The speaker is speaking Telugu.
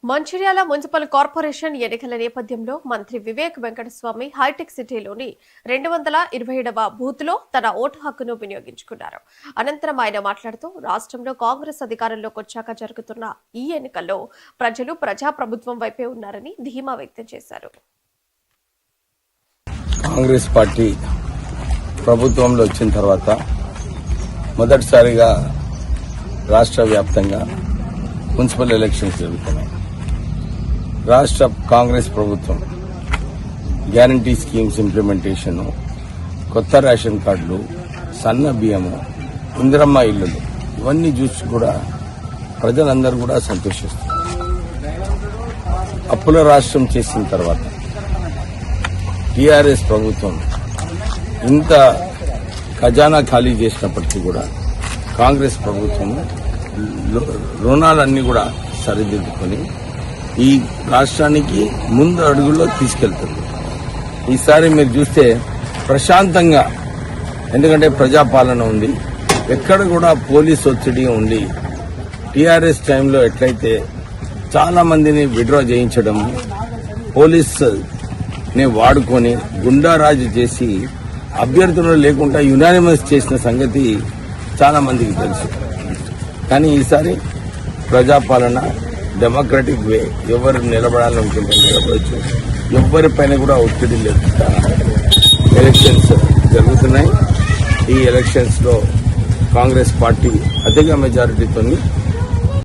మంచిర్యాల మున్సిపల్ కార్పొరేషన్ ఎన్నికల నేపథ్యంలో మంత్రి వివేక్ వెంకటస్వామి హైటెక్ సిటీలోని 227వ బూత్లో తన ఓటు హక్కును వినియోగించుకున్నారు. అనంతరం ఆయన మాట్లాడుతూ రాష్ట్రంలో కాంగ్రెస్ అధికారంలోకి వచ్చాక జరుగుతున్న ఈ ఎన్నికల్లో ప్రజలు ప్రజాప్రభుత్వం వైపే ఉన్నారని ధీమా వ్యక్తం చేశారు. కాంగ్రెస్ పార్టీ ప్రభుత్వంలో వచ్చిన తర్వాత మొదటిసారిగా రాష్ట్ర వ్యాప్తంగా మున్సిపల్ ఎలక్షన్స్ జరుగుతున్నాయి. రాష్ట్ర కాంగ్రెస్ ప్రభుత్వం గ్యారంటీ స్కీమ్స్ ఇంప్లిమెంటేషన్, కొత్త రేషన్ కార్డులు, సన్న బియ్యము, ఇందిరమ్మ ఇళ్లు ఇవన్నీ చూసి కూడా ప్రజలందరూ కూడా సంతోషిస్తారు. అప్పుల రాష్ట్రం చేసిన తర్వాత టీఆర్ఎస్ ప్రభుత్వం ఇంత ఖజానా ఖాళీ చేసినప్పటికీ కూడా కాంగ్రెస్ ప్రభుత్వం రుణాలన్నీ కూడా సరిదిద్దుకొని ఈ రాష్ట్రానికి ముందు అడుగులో తీసుకెళ్తుంది. ఈసారి మీరు చూస్తే ప్రశాంతంగా, ఎందుకంటే ప్రజాపాలన ఉంది, ఎక్కడ కూడా పోలీస్ ఒత్తిడి ఉండి టీఆర్ఎస్ టైంలో ఎట్లయితే చాలా మందిని విత్డ్రా చేయించడం, పోలీసుని వాడుకొని గుండారాజు చేసి అభ్యర్థులు లేకుండా యునానిమస్ చేసిన సంగతి చాలా మందికి తెలుసు. కానీ ఈసారి ప్రజాపాలన డెమోక్రటిక్ వే, ఎవరు నిలబడాలనుకుంటే నిలబడచ్చు, ఎవరిపైన కూడా ఒత్తిడి లేకుండా ఎలక్షన్స్ జరుగుతున్నాయి. ఈ ఎలక్షన్స్ లో కాంగ్రెస్ పార్టీ అధిక మెజారిటీతో